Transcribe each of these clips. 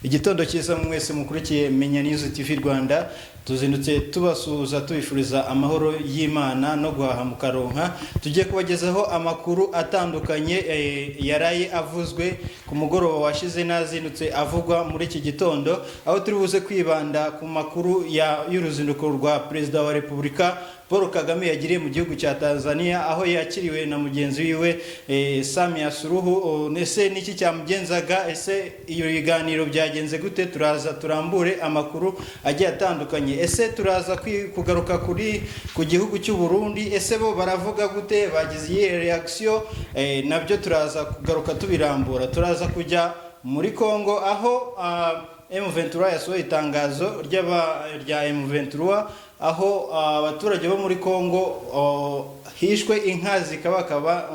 Igitondo cyiza mwese mukurikiye Menya News TV Rwanda, tuzindutse tubasuhuza tubifuriza amahoro y'Imana no guhaha mu karonka. Tugiye kubagezaho amakuru atandukanye yaraye avuzwe ku mugoroba washize nazindutse avugwa muri iki gitondo, aho turi buze kwibanda ku makuru y'uruzinduko rwa Perezida wa Repubulika Paul Kagame yagiriye mu gihugu cya Tanzania, aho yakiriwe na mugenzi wiwe Samia Suluhu. Nese niki cyamugenzaga, ese iyo biganiro byagenze gute? Turaza turambure amakuru agiye atandukanye. Ese turaza kugaruka ku gihugu cy'u Burundi, ese bo baravuga gute, bagize iyi reaction, nabyo turaza kugaruka tubirambura. Turaza kujya muri Kongo, aho M23 yasohoye itangazo rya M23, aho abaturage bo muri Kongo hishwe inka zikabakaba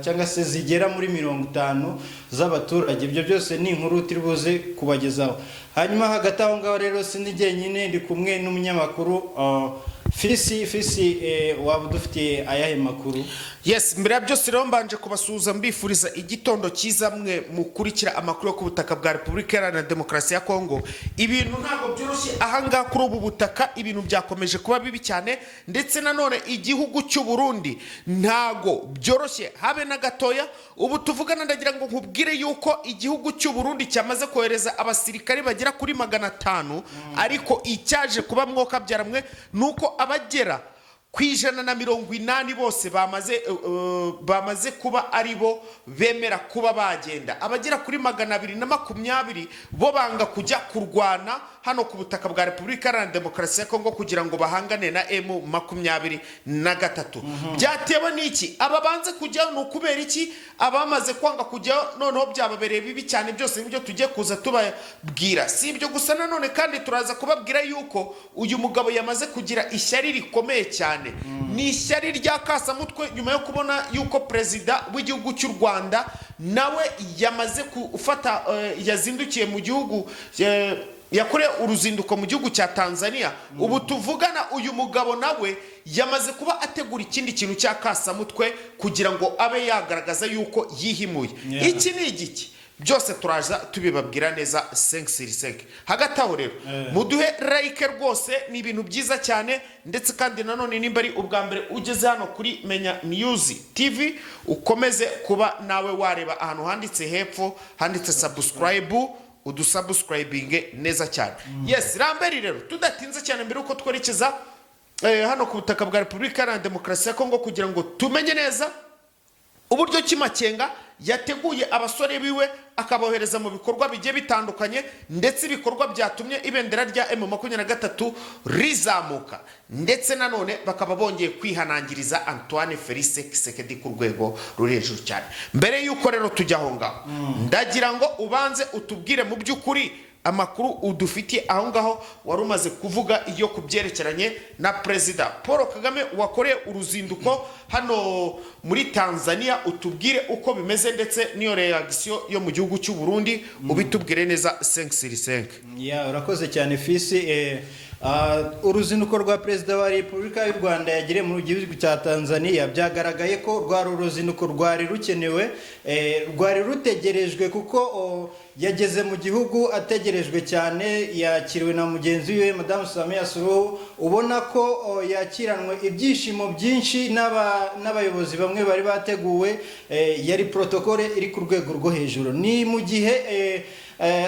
cyangwa se zigera muri 50 z'abaturage. Ibyo byose ni inkuru turibuze kubagezaho. Hanyuma hagati aho ngaho rero sinige nyine ndi kumwe n'umunyamakuru Fisi waba dufitiye ayahe makuru? Yes, mbere ya byose rero mbanje kubasuhuza mbifuriza igitondo cyiza mwe mukurikira amakuru yo ku butaka bwa Repubulika Iharanira Demokarasi ya Kongo. Ibintu ntabwo byoroshye ahanga kuri ubu butaka, ibintu byakomeje kuba bibi cyane, ndetse nanone igihugu cy'u Burundi ntago byoroshye habe na gatoya. Ubu tuvugana ndagira ngo nkubwire yuko igihugu cy'u Burundi cyamaze kohereza abasirikare bagera kuri 500, ariko icyaje kuba mwoka byaramwe nuko abagera ku 180 bose bamaze kuba aribo bemera kuba bagenda. Abagera kuri 220 bo banga kujya kurwana hano ku butaka bwa Repubulika Iharanira Demokarasi ya Kongo kugira ngo bahangane na M23. Byatewe n'iki? Aba banze kujya no kubera iki? Abamaze kwanga kujya noneho byababereye bibi cyane. Byose nibyo tugiye kuza tubabwira. Si ibyo gusa, nanone kandi turaza kubabwira yuko uyu mugabo yamaze kugira ishyari rikomeye cyane. Ni ishyari rya kasamutwe nyuma yo kubona yuko Perezida w'igihugu cy'u Rwanda nawe yamaze gufata yazindukiye mu gihugu yakore uruzinduko mu gihugu cya Tanzania. Ubu tuvugana uyu mugabo nawe yamaze kuba ategura ikindi kintu cya kasamutwe kugira ngo abe yagaragaza yuko yihimuye. Iki ni igiki? Byose turaza tubibabwira neza 5/5. Hagati aho rero muduhe like rwose, ni ibintu byiza cyane. Ndetse kandi nanone nimba ari ubwa mbere ugeze hano kuri Menya News TV, ukomeze kuba nawe wareba ahantu handitse hepfo handitse subscribe, udusubscribing neza cyane. Yes, ramberi rero tudatinze cyane mbere uko twerekeza hano ku butaka bwa Repubulika Iharanira Demokarasi ya Kongo kugira ngo tumenye neza uburyo Kimakenga yateguye abasore biwe akabohereza mu bikorwa bigiye bitandukanye, ndetse ibikorwa byatumye ibendera rya M23 rizamuka, ndetse nanone bakaba bongeye kwihanangiriza Antoine Felix Tshisekedi ku rwego ruri hejuru cyane. Mbere yuko rero tujya aho ngaho, ndagira ngo ubanze utubwire mu by'ukuri amakuru udufitiye aho ngaho wari umaze kuvuga iyo kubyerekeranye na Perezida Paul Kagame wakoreye uruzinduko hano muri Tanzania. Utubwire uko bimeze ndetse niyo reaction yo mu gihugu cy'u Burundi, ubitubwire neza 5/5. Urakoze cyane Fisi. Uruzinduko rwa Perezida wa Repubulika y'u Rwanda yagiriye mu gihugu cya Tanzania byagaragaye ko rwari uruzinduko rwari rukenewe, rwari rutegerejwe, kuko yageze mu gihugu ategerejwe cyane. Yakiriwe na mugenzi we Madame Samia Suluhu, ubona ko yakiranwe ibyishimo byinshi n'abayobozi bamwe bari bateguwe. Yari protokole iri ku rwego rwo hejuru. Ni mu gihe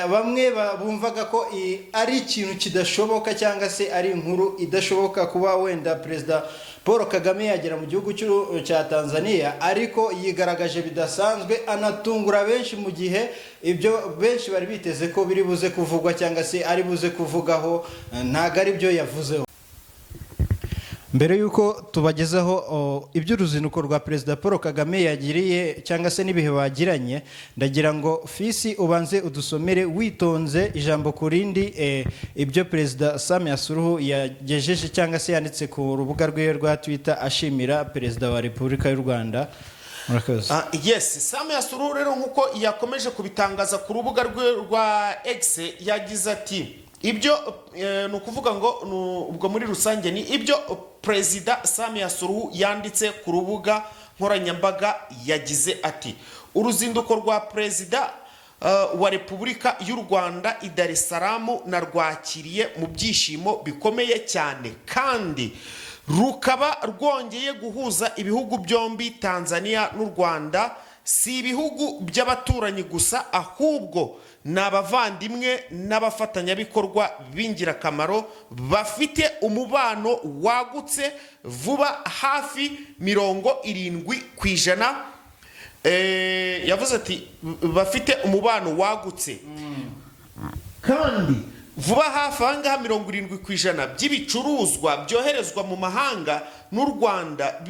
bamwe bumvaga ko ari ikintu kidashoboka cyangwa se ari inkuru idashoboka kuba wenda Perezida Paul Kagame yagera mu gihugu cya Tanzania, ariko yigaragaje bidasanzwe, anatungura benshi mu gihe ibyo benshi bari biteze ko biri buze kuvugwa cyangwa se ari buze kuvugaho ntago ari byo yavuzeho. Mbere yuko tubagezaho iby'uruzinduko rwa Perezida Paul Kagame yagiriye cyangwa se n'ibihe bagiranye, ndagira ngo Fisi ubanze udusomere witonze ijambo kurindi ibyo Perezida Samia Suluhu yagejeje cyangwa se yanditse ku rubuga rwe rwa Twitter ashimira Perezida wa Repubulika y'u Rwanda. Yes, Samia Suluhu rero nkuko yakomeje kubitangaza ku rubuga rwe rwa X yagize ati ibyo nukuvuga ngo ubwo muri rusange ni ibyo Perezida Samia Suluhu yanditse ku rubuga nkoranyambaga. Yagize ati uruzinduko rwa Perezida wa Repubulika y'u Rwanda i Dar es Salaam narwakiriye mu byishimo bikomeye cyane, kandi rukaba rwongeye guhuza ibihugu byombi Tanzania n'u Rwanda. Si ibihugu by'abaturanyi gusa, ahubwo ni abavandimwe n'abafatanyabikorwa b'ingirakamaro bafite umubano wagutse vuba hafi 70%. Yavuze ati bafite umubano wagutse kandi vuba hafi ahangaha 70% by'ibicuruzwa byoherezwa mu mahanga n'u Rwanda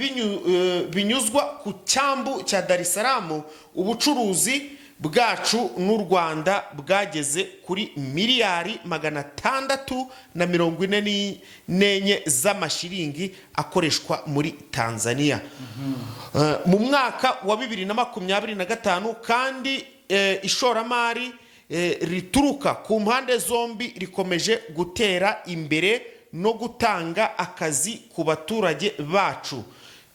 binyuzwa ku cyambu cya Dar es Salaam. Ubucuruzi bwacu n'u Rwanda bwageze kuri miliyari 644 z'amashiringi akoreshwa muri Tanzania mu mwaka wa 2025, kandi ishoramari rituruka ku mpande zombi rikomeje gutera imbere no gutanga akazi ku baturage bacu.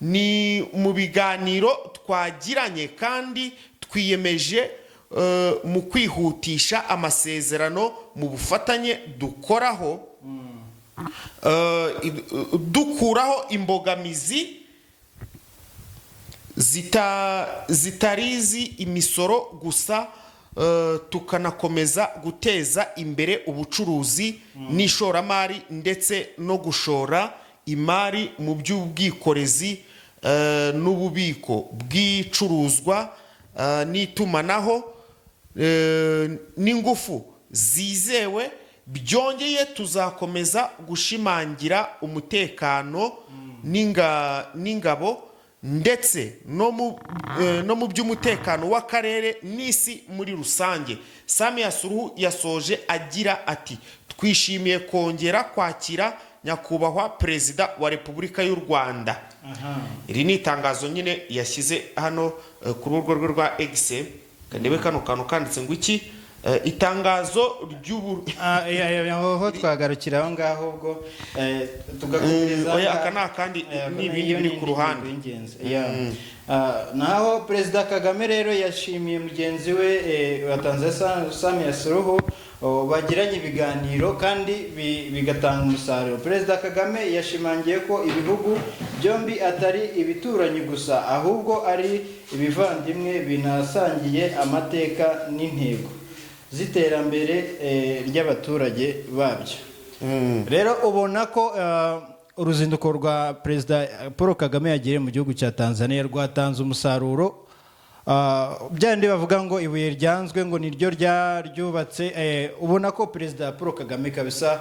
Ni mu biganiro twagiranye kandi twiyemeje mu kwihutisha amasezerano mu bufatanye dukuraho imbogamizi zitarizi imisoro gusa, tukanakomeza guteza imbere ubucuruzi n'ishoramari ndetse no gushora imari mu by'ubwikorezi n'ububiko bw'icuruzwa n'itumanaho n'ingufu zizewe. Byongeye tuzakomeza gushimangira umutekano n'ingabo ndetse no mu by'umutekano w'akarere n'isi muri rusange. Samia Suluhu yasoje agira ati twishimiye kongera kwakira nyakubahwa Perezida wa Repubulika y'u Rwanda. Iri ni itangazo nyine yashyize hano ku rubuga rwe rwa X. Kandebe kano kantu kanditse ngo iki, itangazo aho twagarukira aho ngaho ubwo tugakomeza aka kandi n'ibindi biri ku ruhande. Naho Perezida Kagame rero yashimiye mugenzi we wa Tanzania Samia Suluhu bagiranye ibiganiro kandi bigatanga umusaruro. Perezida Kagame yashimangiye ko ibihugu byombi atari ibituranyi gusa, ahubwo ari ibivandimwe binasangiye amateka n'intego z'iterambere ry'abaturage babyo. Rero ubona ko uruzinduko rwa Perezida Paul Kagame yagiriye mu gihugu cya Tanzania rwatanze umusaruro. Byandi bavuga ngo ibuye ryanzwe ngo niryo ryubatse. Ubona ko Perezida Paul Kagame kabisa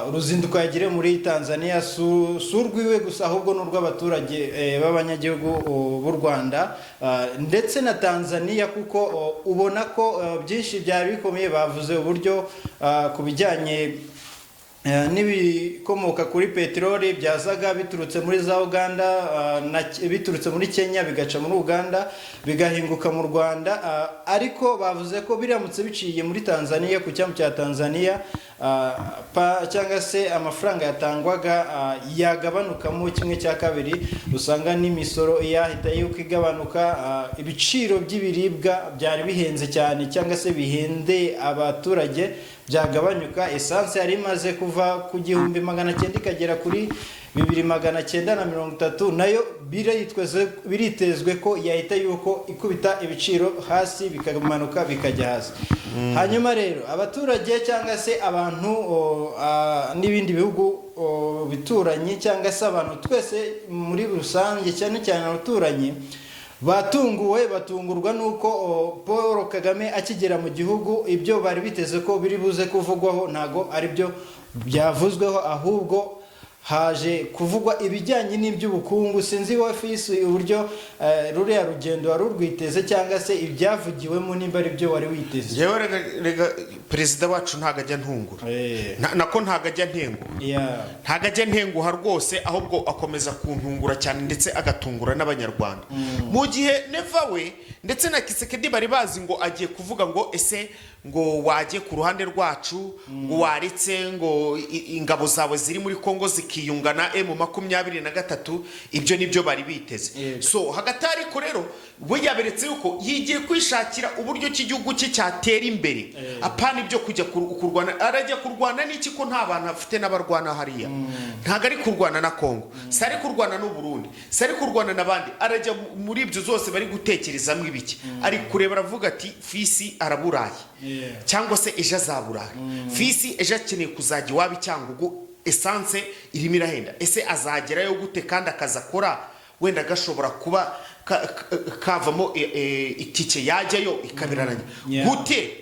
uruzinduko yagiriye muri Tanzania surwiwe gusa, ahubwo n'urw'abaturage b'abanyagihugu b'u Rwanda ndetse na Tanzania, kuko ubona ko byinshi byari bikomeye. Bavuze uburyo ku bijyanye n'ibikomoka kuri peteroli byazaga biturutse muri za Uganda, biturutse muri Kenya bigaca muri Uganda bigahinguka mu Rwanda, ariko bavuze ko biramutse biciye muri Tanzania ku cyambu cya Tanzania cyangwa se amafaranga yatangwaga yagabanukamo 1/2. Usanga n'imisoro yahita yuko igabanuka, ibiciro by'ibiribwa byari bihenze cyane cyangwa se bihende abaturage byagabanyuka. Essence yari imaze kuva ku 1900 ikagera kuri 2930, nayo biritezwe ko yahita yuko ikubita ibiciro hasi bikamanuka bikajya hasi. Hanyuma rero abaturage cyangwa se abantu n'ibindi bihugu bituranye cyangwa se abantu twese muri rusange, cyane cyane abaturanyi, batungurwa nuko Paul Kagame akigera mu gihugu ibyo bari biteze ko biri buze kuvugwaho ntago ari byo byavuzweho, ahubwo haje kuvugwa ibijyanye n'iby'ubukungu. Sinzi wafisi uburyo ruriya rugendo wari urwiteze cyangwa se ibyavugiwemo nimba ari byo wari witeze. Yewe rega Perezida wacu ntago ajya ntungura, nako ntago ajya ntengura, ntago ajya ntenguha rwose, ahubwo akomeza kuntungura cyane ndetse agatungura n'abanyarwanda. Mu gihe Neva we ndetse na Kisekedi bari bazi ngo agiye kuvuga ngo ese ngo waje ku ruhande rwacu, ngo waritse ngo ingabo zawe ziri muri Kongo zikiyunga na M23, ibyo nibyo bari biteze. Yego. So hagati ariko rero we yaberetse yuko yigiye kwishakira uburyo cy'igihugu cye cyatera imbere, apana ibyo kujya kurwana. Arajya kurwana n'iki ko nta bantu afite n'abarwana hariya, ntago ari kurwana na Kongo, sari kurwana n'u Burundi, sari kurwana n'abandi, arajya muri ibyo zose bari gutekerezamo ibiki, ari kureba aravuga ati fisi araburaye cyangwa se ejo azaburaye, fisi ejo akeneye kuzajya iwabo Cyangugu, essence irimo irahenda, ese azagerayo gute kandi akazakora wenda gashobora kuba kavamo itike yajyayo ikabiraranya gute,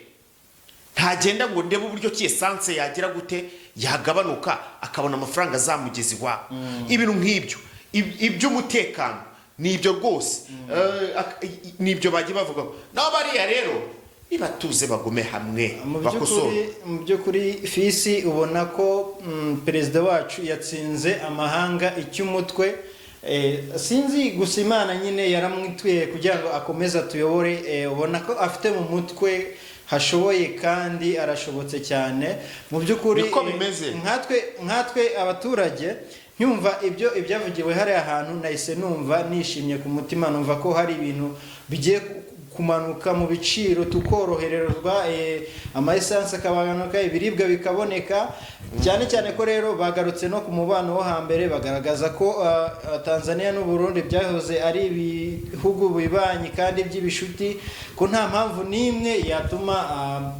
ntagenda ngo ndebe uburyo ki essence yagira gute yagabanuka akabona amafaranga azamugeza iwabo. Ibintu nk'ibyo iby'umutekano nibyo rwose, nibyo bagiye bavuga nabo bariya rero ibatuze bagume hamwe bakosora. Mu by'ukuri fisi ubona ko perezida wacu yatsinze amahanga icy'umutwe. Sinzi gusa Imana nyine yaramwitwiye kugira ngo akomeze atuyobore. Ubona ko afite mu mutwe hashoboye kandi arashobotse cyane mu by'ukuri. nkatwe abaturage nyumva ibyavugiwe hariya hantu nahise numva nishimye ku mutima, numva ko hari ibintu bigiye kumanuka mu biciro, tukoroherezwa, ama essence akabanuka, ibiribwa bikaboneka, cyane cyane ko rero bagarutse no ku mubano wo hambere, bagaragaza ko Tanzania n'u Burundi byahoze ari ibihugu bibanyi kandi by'ibishuti, ko nta mpamvu n'imwe yatuma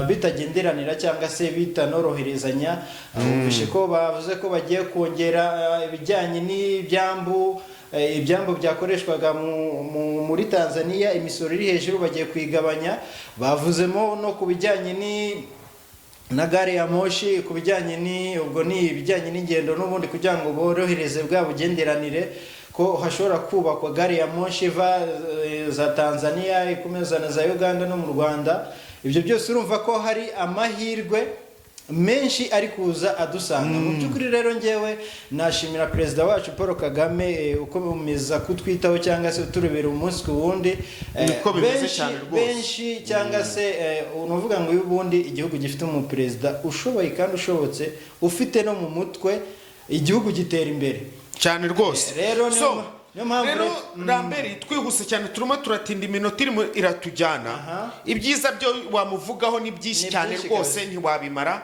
bitagenderanira cyangwa se bitanoroherezanya. Ubishe ko bavuze ko bagiye kongera ibijyanye n'ibyambu byakoreshwaga muri Tanzania, imisoro iri hejuru bagiye kwigabanya. Bavuzemo no ku bijyanye na gare ya moshi, ku bijyanye ibijyanye n'ingendo n'ubundi kugira ngo borohereze bwa bugenderanire, ko hashobora kubakwa gare ya moshi iva za Tanzania ikomeza na za Uganda no mu Rwanda. Ibyo byose urumva ko hari amahirwe menshi ari kuza adusanga. Mu by'ukuri rero ngewe nashimira perezida wacu Paul Kagame ukomeza kutwitaho cyangwa se uturebera umunsi ku wundi. Benshi cyangwa se unuvuga ngo y'ubundi igihugu gifite umuperezida ushoboye kandi ushobotse, ufite no mu mutwe, igihugu gitera imbere cyane rwose. Rero rero Lambert, twihuse cyane, turimo turatinda, iminota irimo iratujyana. Ibyiza byo wamuvugaho ni byinshi cyane rwose ntiwabimara.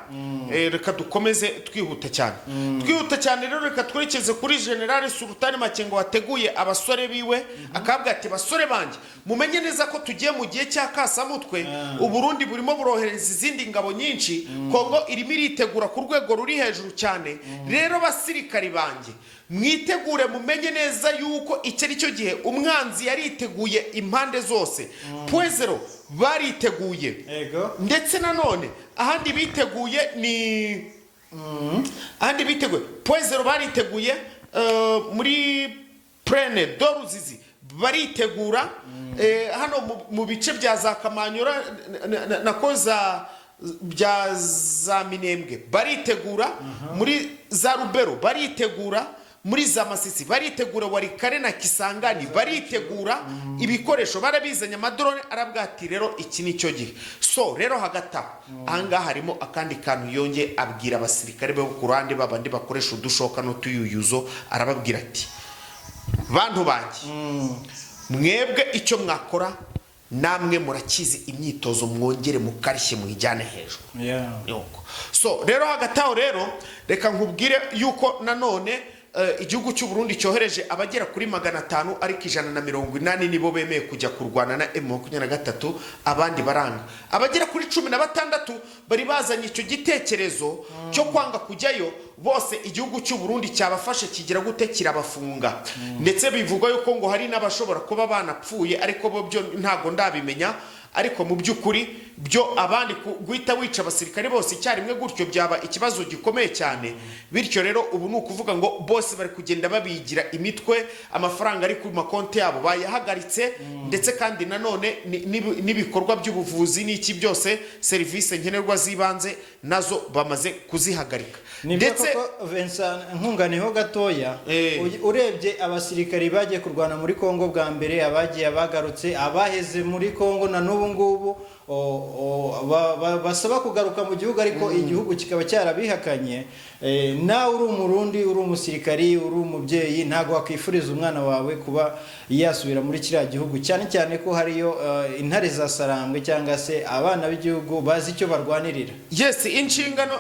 Reka dukomeze twihuta cyane rero reka twerekeze kuri General Sultan Makenga wateguye abasore biwe, akabwa ati basore banjye mumenye neza ko tugiye mu gihe cya kasamutwe. U Burundi burimo burohereza izindi ngabo nyinshi, Kongo irimo iritegura ku rwego ruri hejuru cyane. Rero basirikari banjye mwitegure, mumenye neza yuko icyo ari cyo gihe umwanzi yariteguye impande zose. Puezero bariteguye, ndetse nanone ahandi biteguye ni ahandi biteguye. Puezero bariteguye muri Prene Doruzizi baritegura, hano mu bice bya za Kamanyora na koza bya za Minembwe baritegura, muri za Rubero baritegura, muri za Masisi baritegura, Warikare na Kisangani baritegura, ibikoresho barabizanya, amadrone arabwati. Rero iki nicyo gihe. So rero hagata anga harimo akandi kantu yonge abwira abasirikare be ku ruhande babandi bakoresha udushoka no tuyuyuzo, arababwira ati bantu banjye mwebwe icyo mwakora namwe murakizi, imyitozo mwongere mukarishye mwijyane hejuru. So rero hagati aho rero reka nkubwire yuko nanone igihugu cy'u Burundi cyohereje abagera kuri 500, ariko 180 nibo bemeye kujya kurwana na M23, abandi baranga. Abagera kuri 16 bari bazanye icyo gitekerezo cyo kwanga kujyayo, bose igihugu cy'u Burundi cyabafashe kigira gute kirabafunga. Ndetse bivugwa yuko ngo hari n'abashobora kuba banapfuye, ariko bo byo ntago ndabimenya. Ariko mu by'ukuri byo abandi guhita wica abasirikare bose icyarimwe gutyo byaba ikibazo gikomeye cyane. Bityo rero ubu nukuvuga ngo bose bari kugenda babigira imitwe, amafaranga ari ku makonti yabo bayahagaritse, ndetse kandi nanone n'ibikorwa by'ubuvuzi n'iki byose, serivisi nkenerwa zibanze nazo bamaze kuzihagarika. Ndetse Vincent nkunganiho gatoya, urebye abasirikari bagiye kurwana muri Kongo bwa mbere, abagiye bagarutse, abaheze muri Kongo na n'ubu ngubu basaba kugaruka mu gihugu ariko igihugu kikaba cyarabihakanye. Nawe uri umurundi, uri umusirikari, uri umubyeyi, ntabwo wakwifuriza umwana wawe kuba yasubira muri kiriya gihugu, cyane cyane ko hariyo intare za Sarambwe cyangwa se abana b'igihugu bazi icyo barwanirira. Yes, inshingano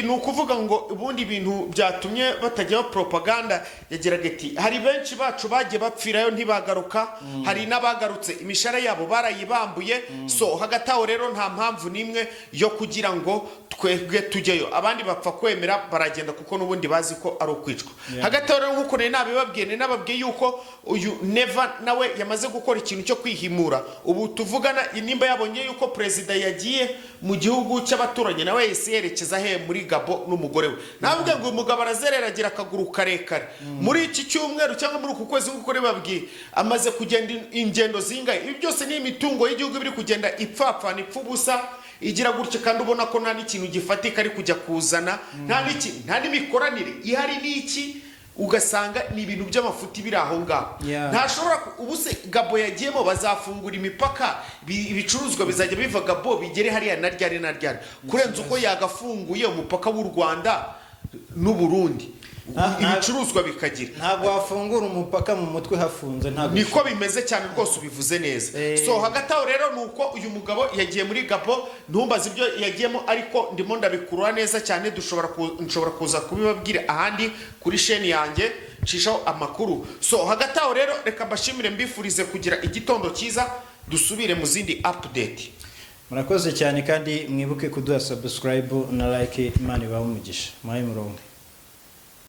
ni ukuvuga ngo ubundi ibintu byatumye batajyaho propaganda yageraga iti hari benshi bacu bagiye bapfirayo ntibagaruka, hari n'abagarutse imishara yabo barayibambuye. So hagati aho rero nta mpamvu n'imwe yo kugira ngo twebwe tujyeyo, abandi bapfa kwemera baragenda kuko n'ubundi bazi ko ari ukwicwa. Hagati aho rero nk'uko nabibabwiye yuko uyu Neva nawe yamaze gukora ikintu cyo kwihimura. Ubu tuvugana nimba yabonye yuko perezida yagiye mu gihugu cy'abaturanyi nawe yese yerekeza he muri Gabo n'umugore we. Navuga ngo umugabo arazerera agira akaguru karekare. Muri iki cyumweru cyangwa muri uku kwezi nk'uko babwiye amaze kugenda ingendo zingahe. Ibi byose ni imitungo y'igihugu biri kugenda ipfapfana ipfubusa igira gutya, kandi ubona ko nta n'ikintu gifatika ari kujya kuzana, nta n'imikoranire ihari n'iki, ugasanga ni ibintu by'amafuti biri aho ngaho. Ntashobora ubuse Gabo yagiyemo bazafungura imipaka, ibicuruzwa bizajya biva Gabo bigere hariya na ryari kurenza uko yagafunguye umupaka w'u Rwanda n'u Burundi ibicuruzwa bikagira. Ntabwo wafungura umupaka mu mutwe hafunze, ntabwo niko bimeze cyane rwose, ubivuze neza. So hagati aho rero nuko uyu mugabo yagiye muri Gabo, ntumbaze ibyo yagiyemo ariko ndimo ndabikurura neza cyane, nshobora kuza kubibabwira ahandi kuri sheni yanjye nshishaho amakuru. So hagati aho rero reka mbashimire, mbifurize kugira igitondo cyiza, dusubire mu zindi update. Murakoze cyane kandi mwibuke kuduha subscribe na like. Imana ibahe umugisha. Muhaye murongo.